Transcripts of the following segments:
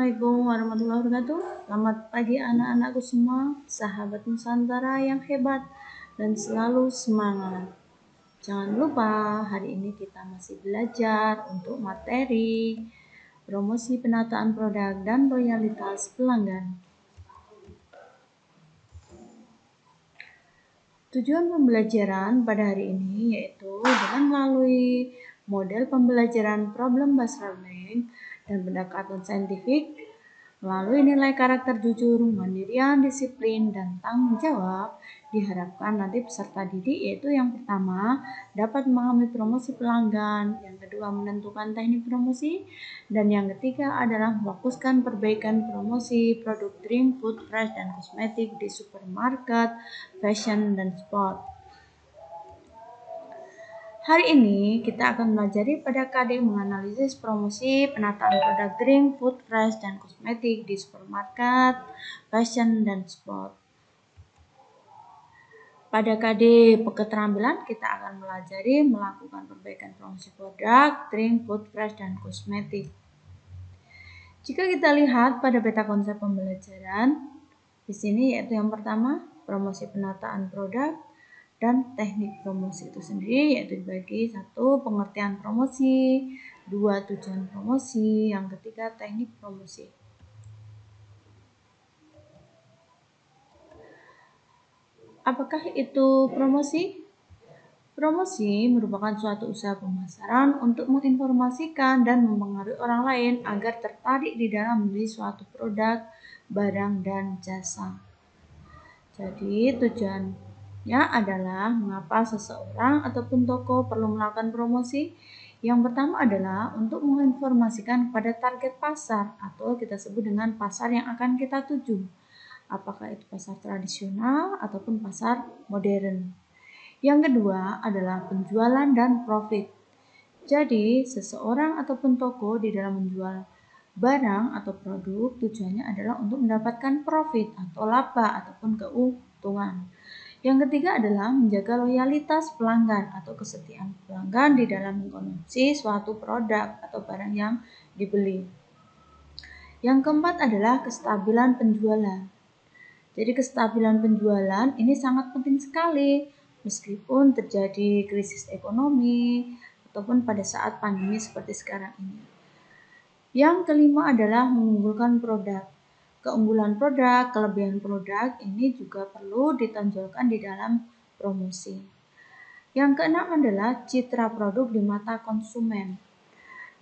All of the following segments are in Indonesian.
Assalamualaikum warahmatullahi wabarakatuh. Selamat pagi anak-anakku semua, sahabat Nusantara yang hebat dan selalu semangat. Jangan lupa hari ini kita masih belajar untuk materi promosi penataan produk dan loyalitas pelanggan. Tujuan pembelajaran pada hari ini yaitu dengan melalui model pembelajaran problem based learning dan pendekatan saintifik melalui nilai karakter jujur, mandirian, disiplin, dan tanggung jawab, diharapkan nanti peserta didik yaitu yang pertama dapat memahami promosi pelanggan, yang kedua menentukan teknik promosi, dan yang ketiga adalah memfokuskan perbaikan promosi produk drink, food, fresh, dan kosmetik di supermarket, fashion, dan sport. Hari ini kita akan belajar pada KD menganalisis promosi penataan produk drink, food, fresh, dan kosmetik di supermarket, fashion, dan sport. Pada KD keterampilan kita akan melakukan perbaikan promosi produk drink, food, fresh, dan kosmetik. Jika kita lihat pada peta konsep pembelajaran di sini yaitu yang pertama promosi penataan produk dan teknik promosi itu sendiri yaitu dibagi satu pengertian promosi, dua tujuan promosi, yang ketiga teknik promosi. Apakah itu promosi? Promosi merupakan suatu usaha pemasaran untuk menginformasikan dan mempengaruhi orang lain agar tertarik di dalam membeli suatu produk, barang, dan jasa. Jadi tujuannya adalah mengapa seseorang ataupun toko perlu melakukan promosi. Yang pertama adalah untuk menginformasikan kepada target pasar atau kita sebut dengan pasar yang akan kita tuju. Apakah itu pasar tradisional ataupun pasar modern. Yang kedua adalah penjualan dan profit. Jadi seseorang ataupun toko di dalam menjual barang atau produk tujuannya adalah untuk mendapatkan profit atau laba ataupun keuntungan. Yang ketiga adalah menjaga loyalitas pelanggan atau kesetiaan pelanggan di dalam mengkonsumsi suatu produk atau barang yang dibeli. Yang keempat adalah kestabilan penjualan. Jadi kestabilan penjualan ini sangat penting sekali meskipun terjadi krisis ekonomi ataupun pada saat pandemi seperti sekarang ini. Yang kelima adalah mengunggulkan produk. Keunggulan produk, kelebihan produk ini juga perlu ditonjolkan di dalam promosi. Yang keenam adalah citra produk di mata konsumen.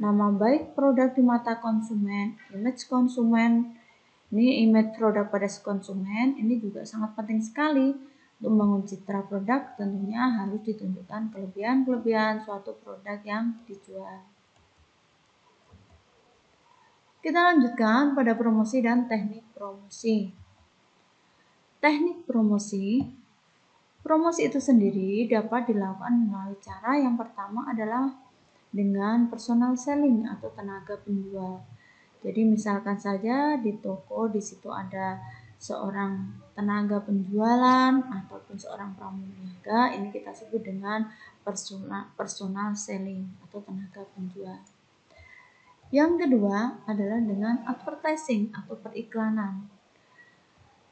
Nama baik produk di mata konsumen, image konsumen, ini image produk pada konsumen, ini juga sangat penting sekali untuk membangun citra produk. Tentunya harus ditunjukkan kelebihan-kelebihan suatu produk yang dijual. Kita lanjutkan pada promosi dan teknik promosi. Teknik promosi. Promosi itu sendiri dapat dilakukan melalui cara yang pertama adalah dengan personal selling atau tenaga penjual. Jadi misalkan saja di toko di situ ada seorang tenaga penjualan ataupun seorang pramuniaga, ini kita sebut dengan personal selling atau tenaga penjual. Yang kedua adalah dengan advertising atau periklanan.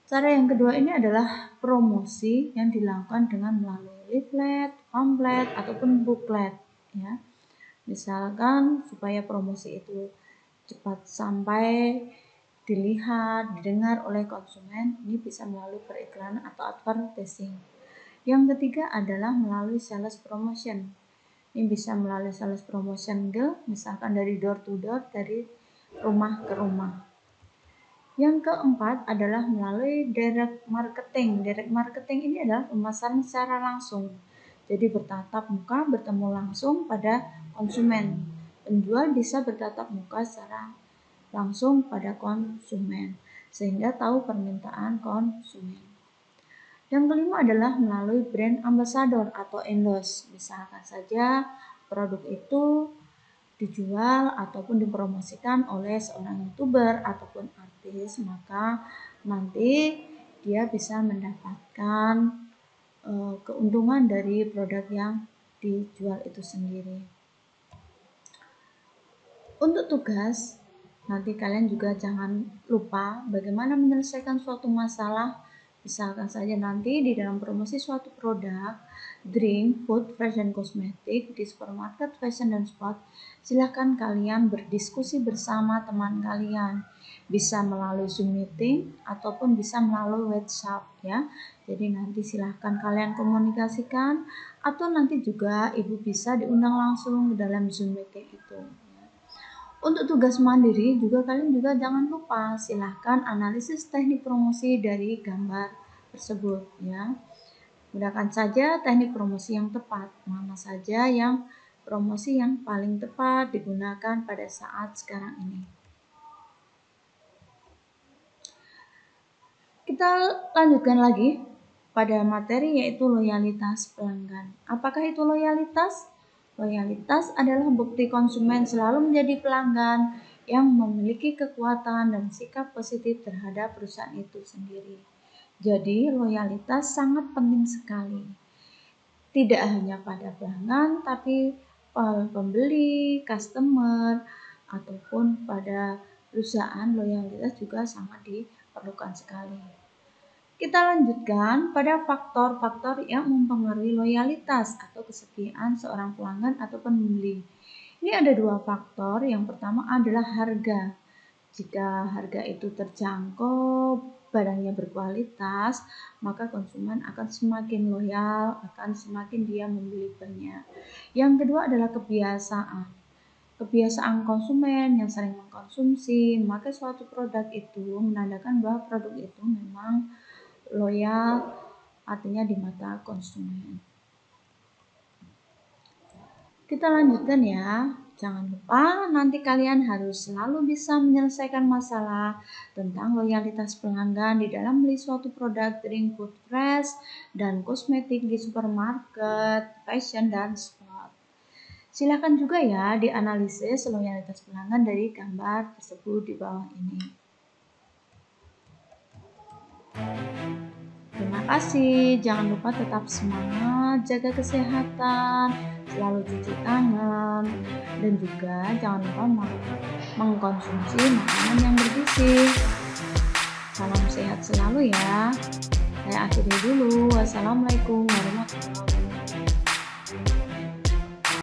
Cara yang kedua ini adalah promosi yang dilakukan dengan melalui leaflet, pamflet, ataupun booklet. Ya. Misalkan supaya promosi itu cepat sampai dilihat, didengar oleh konsumen, ini bisa melalui periklanan atau advertising. Yang ketiga adalah melalui sales promotion. Ini bisa melalui sales promotion deal, misalkan dari door to door, dari rumah ke rumah. Yang keempat adalah melalui direct marketing. Direct marketing ini adalah pemasaran secara langsung. Jadi bertatap muka, bertemu langsung pada konsumen. Penjual bisa bertatap muka secara langsung pada konsumen, sehingga tahu permintaan konsumen. Yang kelima adalah melalui brand ambassador atau endorse. Misalkan saja produk itu dijual ataupun dipromosikan oleh seorang YouTuber ataupun artis, maka nanti dia bisa mendapatkan keuntungan dari produk yang dijual itu sendiri. Untuk tugas Nanti kalian juga jangan lupa bagaimana menyelesaikan suatu masalah. Misalkan saja nanti di dalam promosi suatu produk, drink, food, fashion, kosmetik, di supermarket, fashion, dan sport, silahkan kalian berdiskusi bersama teman kalian. Bisa melalui Zoom meeting ataupun bisa melalui WhatsApp ya. Jadi nanti silahkan kalian komunikasikan atau nanti juga ibu bisa diundang langsung ke dalam Zoom meeting itu. Untuk tugas mandiri juga kalian juga jangan lupa silahkan analisis teknik promosi dari gambar tersebut ya. Gunakan saja teknik promosi yang tepat, mana saja yang promosi yang paling tepat digunakan pada saat sekarang ini. Kita lanjutkan lagi pada materi yaitu loyalitas pelanggan. Apakah itu loyalitas? Loyalitas adalah bukti konsumen selalu menjadi pelanggan yang memiliki kekuatan dan sikap positif terhadap perusahaan itu sendiri. Jadi, loyalitas sangat penting sekali. Tidak hanya pada pelanggan, tapi pembeli, customer, ataupun pada perusahaan, loyalitas juga sangat diperlukan sekali. Kita lanjutkan pada faktor-faktor yang mempengaruhi loyalitas atau kesetiaan seorang pelanggan atau pembeli. Ini ada dua faktor. Yang pertama adalah harga. Jika harga itu terjangkau, barangnya berkualitas, maka konsumen akan semakin loyal, akan semakin dia membeli banyak. Yang kedua adalah kebiasaan. Kebiasaan konsumen yang sering mengkonsumsi, maka suatu produk itu menandakan bahwa produk itu memang loyal, artinya di mata konsumen. Kita lanjutkan ya. Jangan lupa nanti kalian harus selalu bisa menyelesaikan masalah tentang loyalitas pelanggan di dalam beli suatu produk drink, food, fresh, dan kosmetik di supermarket, fashion, dan sport. Silakan juga ya dianalisis loyalitas pelanggan dari gambar tersebut di bawah ini. Terima kasih, jangan lupa tetap semangat, jaga kesehatan, selalu cuci tangan, dan juga jangan lupa mengkonsumsi makanan yang bergizi. Salam sehat selalu ya. Saya akhiri dulu. Wassalamualaikum warahmatullahi wabarakatuh.